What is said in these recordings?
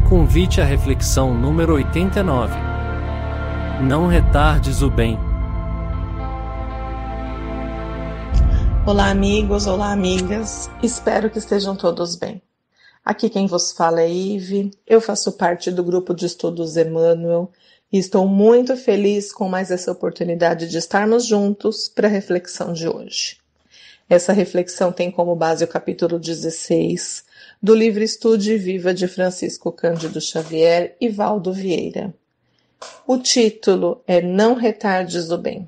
Convite à reflexão número 89. Não retardes o bem. Olá amigos, olá amigas, espero que estejam todos bem. Aqui quem vos fala é Ive, eu faço parte do grupo de estudos Emmanuel e estou muito feliz com mais essa oportunidade de estarmos juntos para a reflexão de hoje. Essa reflexão tem como base o capítulo 16 do livro Estude e Viva de Francisco Cândido Xavier e Valdo Vieira. O título é Não retardes o bem.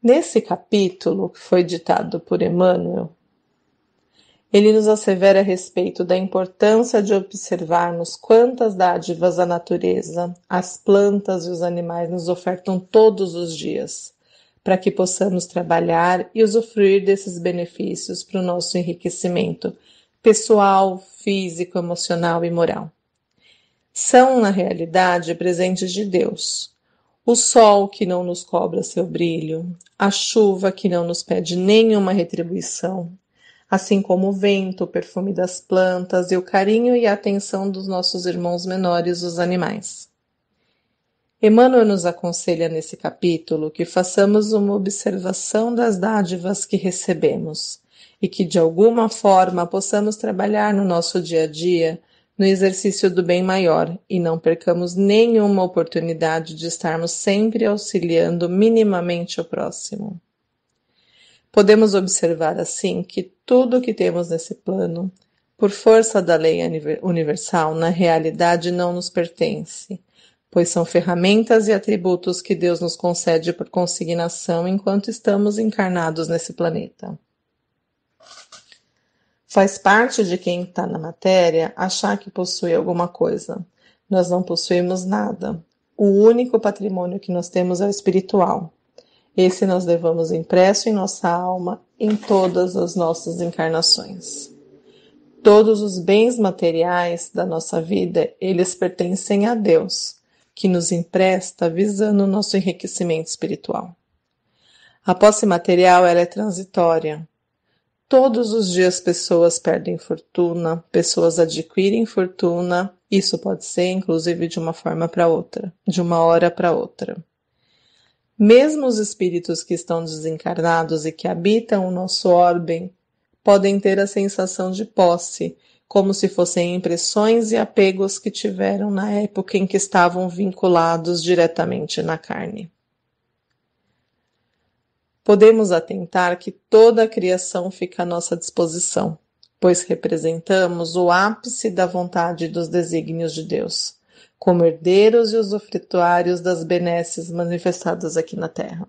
Nesse capítulo, que foi ditado por Emmanuel, ele nos assevera a respeito da importância de observarmos quantas dádivas a natureza, as plantas e os animais nos ofertam todos os dias, para que possamos trabalhar e usufruir desses benefícios para o nosso enriquecimento pessoal, físico, emocional e moral. São, na realidade, presentes de Deus. O sol que não nos cobra seu brilho, a chuva que não nos pede nenhuma retribuição, assim como o vento, o perfume das plantas e o carinho e a atenção dos nossos irmãos menores, os animais. Emmanuel nos aconselha nesse capítulo que façamos uma observação das dádivas que recebemos e que, de alguma forma, possamos trabalhar no nosso dia a dia no exercício do bem maior e não percamos nenhuma oportunidade de estarmos sempre auxiliando minimamente o próximo. Podemos observar assim que tudo o que temos nesse plano, por força da lei universal, na realidade não nos pertence, pois são ferramentas e atributos que Deus nos concede por consignação enquanto estamos encarnados nesse planeta. Faz parte de quem está na matéria achar que possui alguma coisa. Nós não possuímos nada. O único patrimônio que nós temos é o espiritual. Esse nós levamos impresso em nossa alma em todas as nossas encarnações. Todos os bens materiais da nossa vida, eles pertencem a Deus, que nos empresta visando o nosso enriquecimento espiritual. A posse material ela é transitória. Todos os dias pessoas perdem fortuna, pessoas adquirem fortuna, isso pode ser inclusive de uma forma para outra, de uma hora para outra. Mesmo os espíritos que estão desencarnados e que habitam o nosso orbe podem ter a sensação de posse, como se fossem impressões e apegos que tiveram na época em que estavam vinculados diretamente na carne. Podemos atentar que toda a criação fica à nossa disposição, pois representamos o ápice da vontade e dos desígnios de Deus, como herdeiros e usufrutuários das benesses manifestadas aqui na Terra.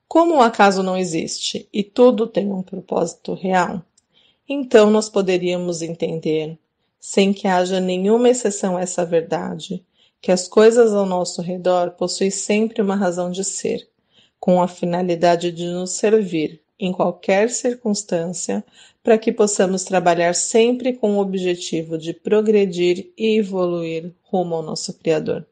Como o acaso não existe e tudo tem um propósito real, então nós poderíamos entender, sem que haja nenhuma exceção a essa verdade, que as coisas ao nosso redor possuem sempre uma razão de ser, com a finalidade de nos servir, em qualquer circunstância, para que possamos trabalhar sempre com o objetivo de progredir e evoluir rumo ao nosso Criador.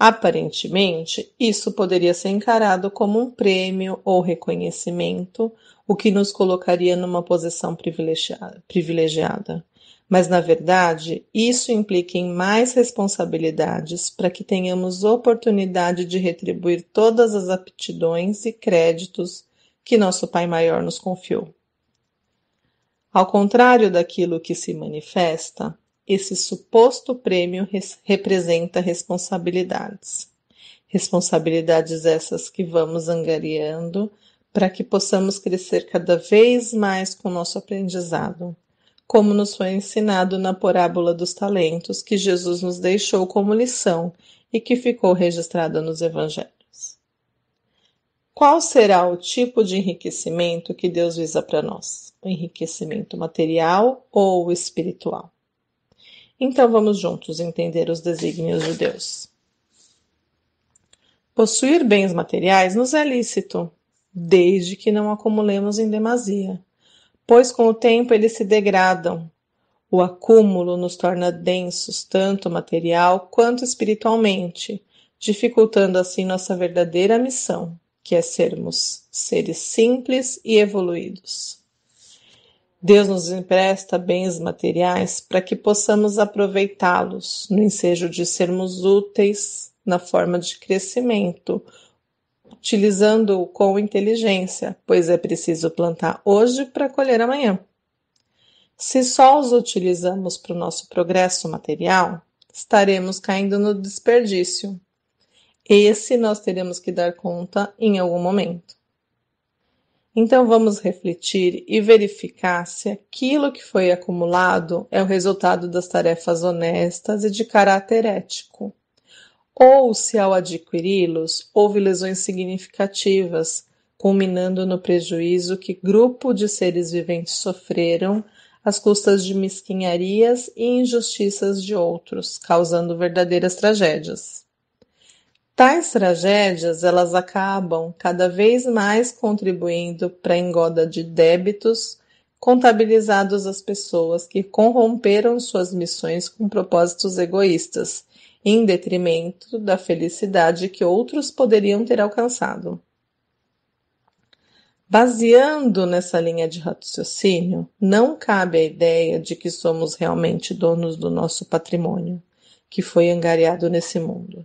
Aparentemente, isso poderia ser encarado como um prêmio ou reconhecimento, o que nos colocaria numa posição privilegiada. Mas, na verdade, isso implica em mais responsabilidades para que tenhamos oportunidade de retribuir todas as aptidões e créditos que nosso Pai Maior nos confiou. Ao contrário daquilo que se manifesta, esse suposto prêmio representa responsabilidades. Responsabilidades essas que vamos angariando para que possamos crescer cada vez mais com nosso aprendizado, como nos foi ensinado na parábola dos talentos que Jesus nos deixou como lição e que ficou registrada nos evangelhos. Qual será o tipo de enriquecimento que Deus visa para nós? O enriquecimento material ou espiritual? Então vamos juntos entender os desígnios de Deus. Possuir bens materiais nos é lícito, desde que não acumulemos em demasia, pois com o tempo eles se degradam. O acúmulo nos torna densos, tanto material quanto espiritualmente, dificultando assim nossa verdadeira missão, que é sermos seres simples e evoluídos. Deus nos empresta bens materiais para que possamos aproveitá-los no ensejo de sermos úteis na forma de crescimento, utilizando-o com inteligência, pois é preciso plantar hoje para colher amanhã. Se só os utilizamos para o nosso progresso material, estaremos caindo no desperdício. Esse nós teremos que dar conta em algum momento. Então vamos refletir e verificar se aquilo que foi acumulado é o resultado das tarefas honestas e de caráter ético, ou se ao adquiri-los houve lesões significativas, culminando no prejuízo que grupo de seres viventes sofreram às custas de mesquinharias e injustiças de outros, causando verdadeiras tragédias. Tais tragédias, elas acabam cada vez mais contribuindo para a engoda de débitos contabilizados às pessoas que corromperam suas missões com propósitos egoístas, em detrimento da felicidade que outros poderiam ter alcançado. Baseando nessa linha de raciocínio, não cabe a ideia de que somos realmente donos do nosso patrimônio, que foi angariado nesse mundo.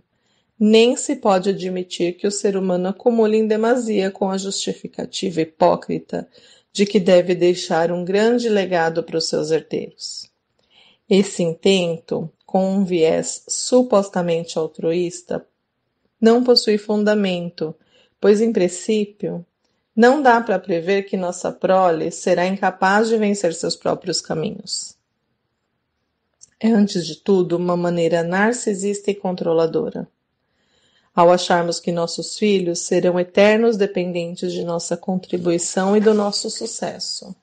Nem se pode admitir que o ser humano acumule em demasia com a justificativa hipócrita de que deve deixar um grande legado para os seus herdeiros. Esse intento, com um viés supostamente altruísta, não possui fundamento, pois, em princípio, não dá para prever que nossa prole será incapaz de vencer seus próprios caminhos. É, antes de tudo, uma maneira narcisista e controladora. Ao acharmos que nossos filhos serão eternos dependentes de nossa contribuição e do nosso sucesso,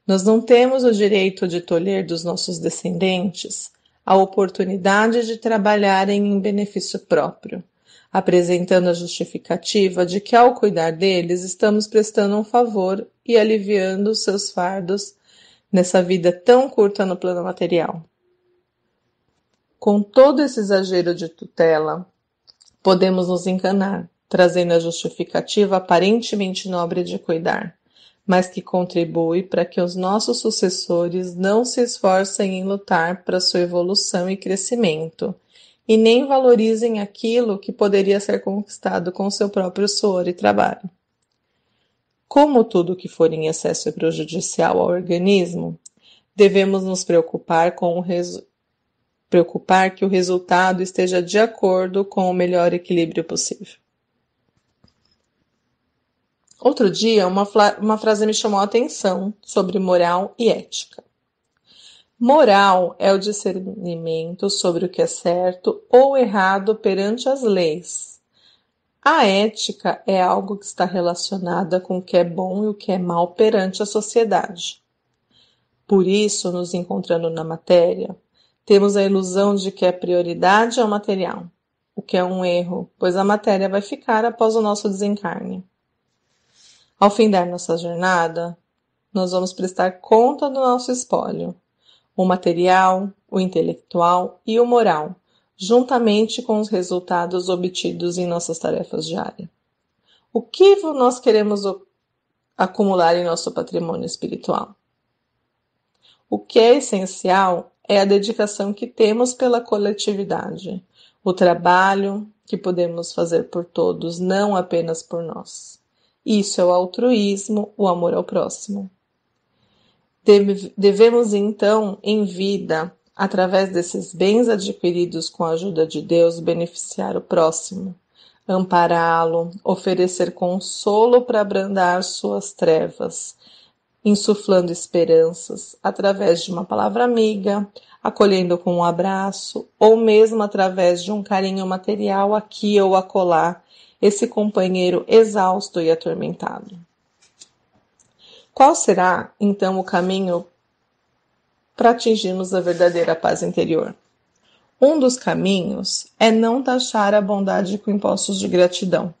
nós não temos o direito de tolher dos nossos descendentes a oportunidade de trabalharem em benefício próprio, apresentando a justificativa de que, ao cuidar deles, estamos prestando um favor e aliviando os seus fardos nessa vida tão curta no plano material. Com todo esse exagero de tutela, podemos nos enganar, trazendo a justificativa aparentemente nobre de cuidar, mas que contribui para que os nossos sucessores não se esforcem em lutar para sua evolução e crescimento, e nem valorizem aquilo que poderia ser conquistado com seu próprio suor e trabalho. Como tudo que for em excesso é prejudicial ao organismo, devemos nos preocupar que o resultado esteja de acordo com o melhor equilíbrio possível. Outro dia, uma frase me chamou a atenção sobre moral e ética. Moral é o discernimento sobre o que é certo ou errado perante as leis. A ética é algo que está relacionada com o que é bom e o que é mal perante a sociedade. Por isso, nos encontrando na matéria, temos a ilusão de que a prioridade é o material, o que é um erro, pois a matéria vai ficar após o nosso desencarne. Ao findar nossa jornada, nós vamos prestar conta do nosso espólio, o material, o intelectual e o moral, juntamente com os resultados obtidos em nossas tarefas diárias. O que nós queremos acumular em nosso patrimônio espiritual? O que é essencial é a dedicação que temos pela coletividade, o trabalho que podemos fazer por todos, não apenas por nós. Isso é o altruísmo, o amor ao próximo. Devemos então, em vida, através desses bens adquiridos com a ajuda de Deus, beneficiar o próximo, ampará-lo, oferecer consolo para abrandar suas trevas, insuflando esperanças através de uma palavra amiga, acolhendo com um abraço, ou mesmo através de um carinho material aqui ou acolá, esse companheiro exausto e atormentado. Qual será, então, o caminho para atingirmos a verdadeira paz interior? Um dos caminhos é não taxar a bondade com impostos de gratidão,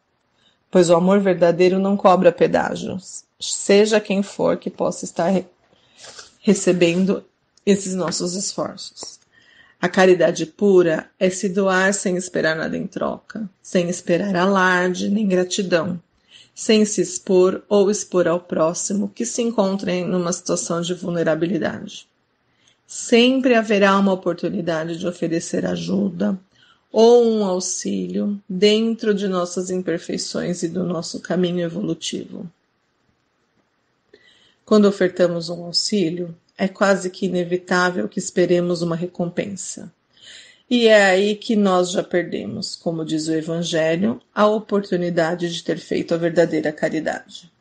pois o amor verdadeiro não cobra pedágios, seja quem for que possa estar recebendo esses nossos esforços. A caridade pura é se doar sem esperar nada em troca, sem esperar alarde nem gratidão, sem se expor ou expor ao próximo que se encontre em uma situação de vulnerabilidade. Sempre haverá uma oportunidade de oferecer ajuda ou um auxílio dentro de nossas imperfeições e do nosso caminho evolutivo. Quando ofertamos um auxílio, é quase que inevitável que esperemos uma recompensa. E é aí que nós já perdemos, como diz o Evangelho, a oportunidade de ter feito a verdadeira caridade.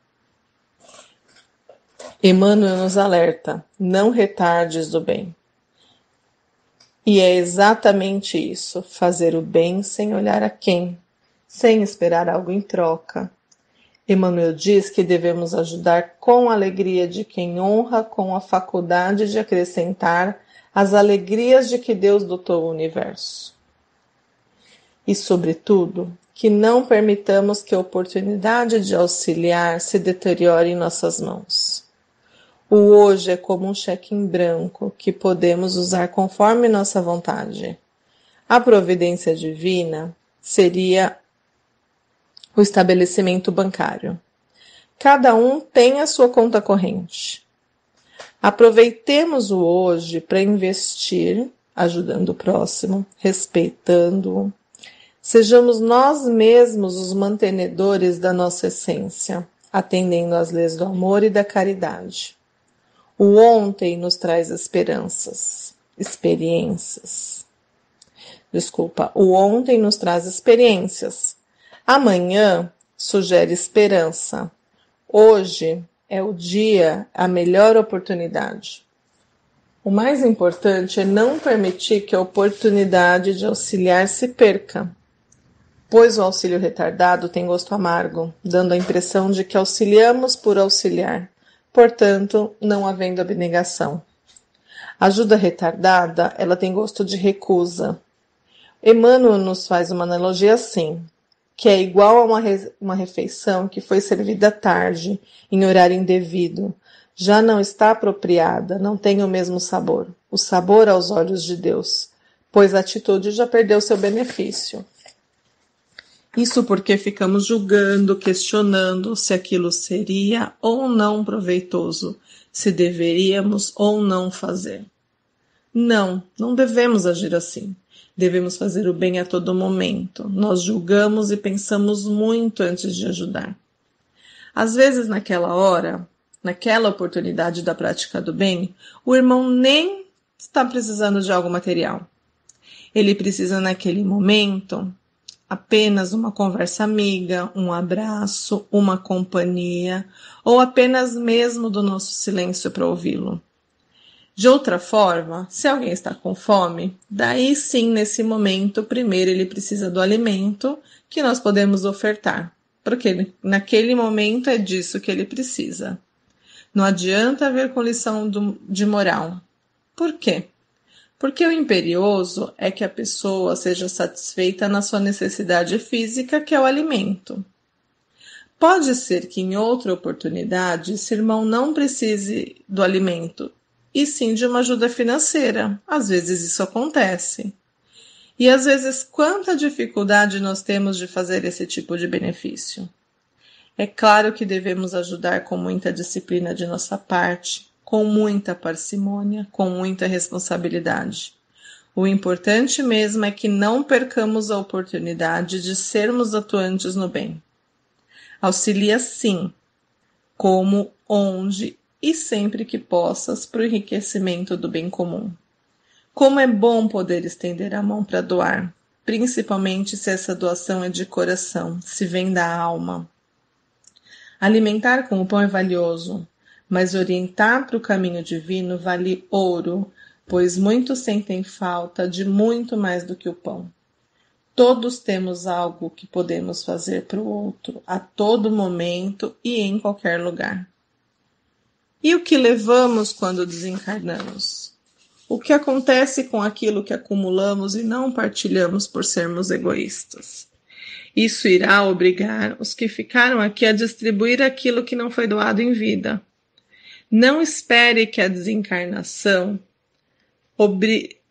Emmanuel nos alerta, não retardes do bem. E é exatamente isso, fazer o bem sem olhar a quem, sem esperar algo em troca. Emmanuel diz que devemos ajudar com a alegria de quem honra com a faculdade de acrescentar as alegrias de que Deus dotou o universo. E, sobretudo, que não permitamos que a oportunidade de auxiliar se deteriore em nossas mãos. O hoje é como um cheque em branco que podemos usar conforme nossa vontade. A providência divina seria o estabelecimento bancário. Cada um tem a sua conta corrente. Aproveitemos o hoje para investir, ajudando o próximo, respeitando-o. Sejamos nós mesmos os mantenedores da nossa essência, atendendo às leis do amor e da caridade. O ontem nos traz O ontem nos traz experiências. Amanhã sugere esperança. Hoje é o dia, a melhor oportunidade. O mais importante é não permitir que a oportunidade de auxiliar se perca, pois o auxílio retardado tem gosto amargo, dando a impressão de que auxiliamos por auxiliar, portanto, não havendo abnegação. A ajuda retardada, ela tem gosto de recusa. Emmanuel nos faz uma analogia assim, que é igual a uma refeição que foi servida tarde, em horário indevido. Já não está apropriada, não tem o mesmo sabor. O sabor aos olhos de Deus, pois a atitude já perdeu seu benefício. Isso porque ficamos julgando, questionando se aquilo seria ou não proveitoso, se deveríamos ou não fazer. Não devemos agir assim. Devemos fazer o bem a todo momento. Nós julgamos e pensamos muito antes de ajudar. Às vezes, naquela hora, naquela oportunidade da prática do bem, o irmão nem está precisando de algo material. Ele precisa, naquele momento, apenas uma conversa amiga, um abraço, uma companhia, ou apenas mesmo do nosso silêncio para ouvi-lo. De outra forma, se alguém está com fome, daí sim, nesse momento, primeiro ele precisa do alimento que nós podemos ofertar, porque naquele momento é disso que ele precisa. Não adianta vir com lição de moral. Por quê? Porque o imperioso é que a pessoa seja satisfeita na sua necessidade física, que é o alimento. Pode ser que em outra oportunidade esse irmão não precise do alimento, e sim de uma ajuda financeira. Às vezes isso acontece. E às vezes quanta dificuldade nós temos de fazer esse tipo de benefício. É claro que devemos ajudar com muita disciplina de nossa parte, com muita parcimônia, com muita responsabilidade. O importante mesmo é que não percamos a oportunidade de sermos atuantes no bem. Auxilia sim, como, onde e sempre que possas, para o enriquecimento do bem comum. Como é bom poder estender a mão para doar, principalmente se essa doação é de coração, se vem da alma. Alimentar com o pão é valioso, mas orientar para o caminho divino vale ouro, pois muitos sentem falta de muito mais do que o pão. Todos temos algo que podemos fazer para o outro, a todo momento e em qualquer lugar. E o que levamos quando desencarnamos? O que acontece com aquilo que acumulamos e não partilhamos por sermos egoístas? Isso irá obrigar os que ficaram aqui a distribuir aquilo que não foi doado em vida. Não espere que a desencarnação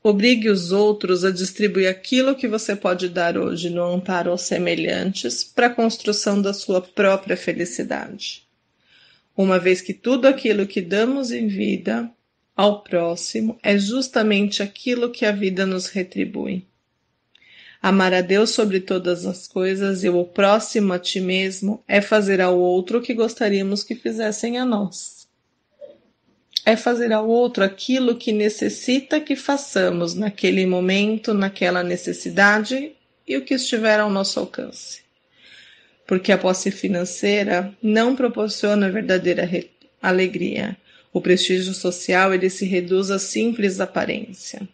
Obrigue os outros a distribuir aquilo que você pode dar hoje no amparo aos semelhantes para a construção da sua própria felicidade. Uma vez que tudo aquilo que damos em vida ao próximo é justamente aquilo que a vida nos retribui. Amar a Deus sobre todas as coisas e o próximo a ti mesmo é fazer ao outro o que gostaríamos que fizessem a nós. É fazer ao outro aquilo que necessita que façamos naquele momento, naquela necessidade e o que estiver ao nosso alcance. Porque a posse financeira não proporciona verdadeira alegria. O prestígio social ele se reduz a simples aparência.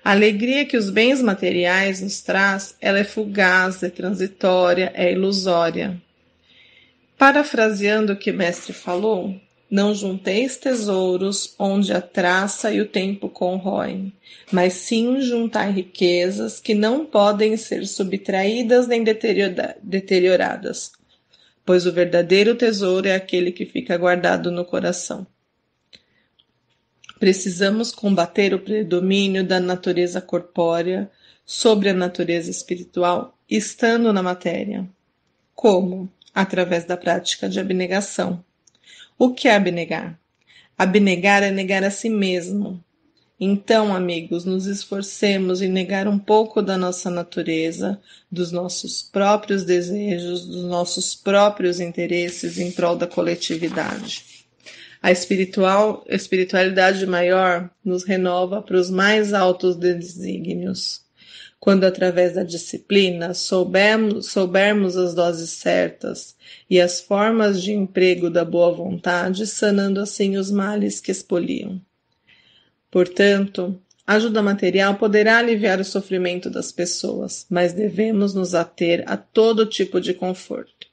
A alegria que os bens materiais nos traz, ela é fugaz, é transitória, é ilusória. Parafraseando o que o mestre falou, não junteis tesouros onde a traça e o tempo corroem, mas sim juntai riquezas que não podem ser subtraídas nem deterioradas, pois o verdadeiro tesouro é aquele que fica guardado no coração. Precisamos combater o predomínio da natureza corpórea sobre a natureza espiritual, estando na matéria. Como? Através da prática de abnegação. O que é abnegar? Abnegar é negar a si mesmo. Então, amigos, nos esforcemos em negar um pouco da nossa natureza, dos nossos próprios desejos, dos nossos próprios interesses em prol da coletividade. A espiritualidade maior nos renova para os mais altos desígnios. Quando, através da disciplina, soubermos as doses certas e as formas de emprego da boa vontade, sanando assim os males que expoliam. Portanto, a ajuda material poderá aliviar o sofrimento das pessoas, mas devemos nos ater a todo tipo de conforto.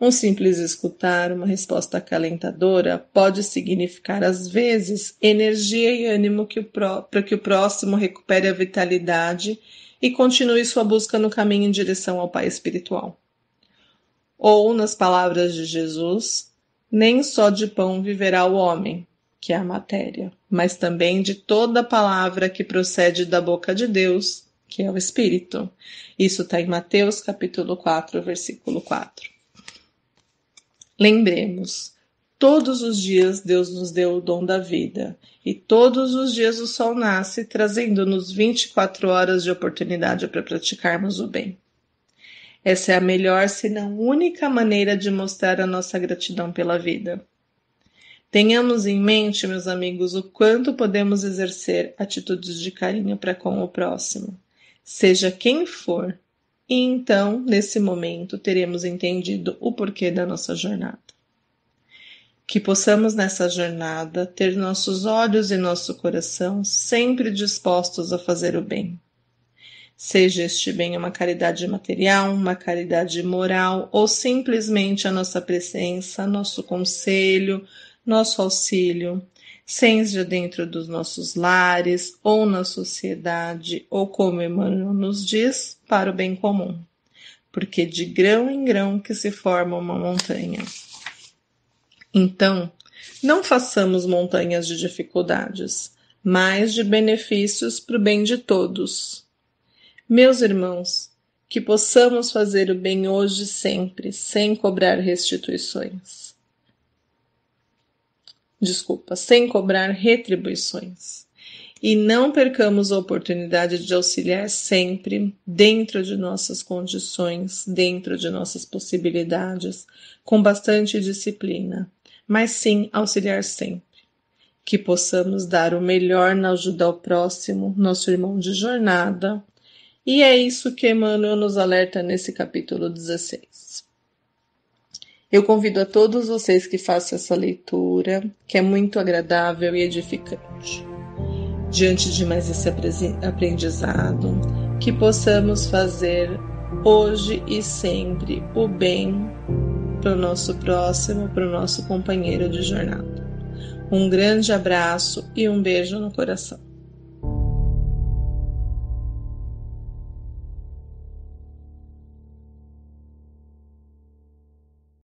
Um simples escutar, uma resposta acalentadora, pode significar, às vezes, energia e ânimo para que o próximo recupere a vitalidade e continue sua busca no caminho em direção ao Pai espiritual. Ou, nas palavras de Jesus, nem só de pão viverá o homem, que é a matéria, mas também de toda palavra que procede da boca de Deus, que é o Espírito. Isso está em Mateus capítulo 4, versículo 4. Lembremos, todos os dias Deus nos deu o dom da vida, e todos os dias o sol nasce, trazendo-nos 24 horas de oportunidade para praticarmos o bem. Essa é a melhor, se não única maneira de mostrar a nossa gratidão pela vida. Tenhamos em mente, meus amigos, o quanto podemos exercer atitudes de carinho para com o próximo, seja quem for. E então, nesse momento, teremos entendido o porquê da nossa jornada. Que possamos nessa jornada ter nossos olhos e nosso coração sempre dispostos a fazer o bem. Seja este bem uma caridade material, uma caridade moral ou simplesmente a nossa presença, nosso conselho, nosso auxílio, seja dentro dos nossos lares ou na sociedade, ou como Emmanuel nos diz, para o bem comum, porque de grão em grão que se forma uma montanha. Então, não façamos montanhas de dificuldades, mas de benefícios para o bem de todos. Meus irmãos, que possamos fazer o bem hoje e sempre, sem cobrar restituições. Sem cobrar retribuições. E não percamos a oportunidade de auxiliar sempre, dentro de nossas condições, dentro de nossas possibilidades, com bastante disciplina, mas sim auxiliar sempre. Que possamos dar o melhor na ajuda ao próximo, nosso irmão de jornada, e é isso que Emmanuel nos alerta nesse capítulo 16. Eu convido a todos vocês que façam essa leitura, que é muito agradável e edificante. Diante de mais esse aprendizado, que possamos fazer hoje e sempre o bem para o nosso próximo, para o nosso companheiro de jornada. Um grande abraço e um beijo no coração.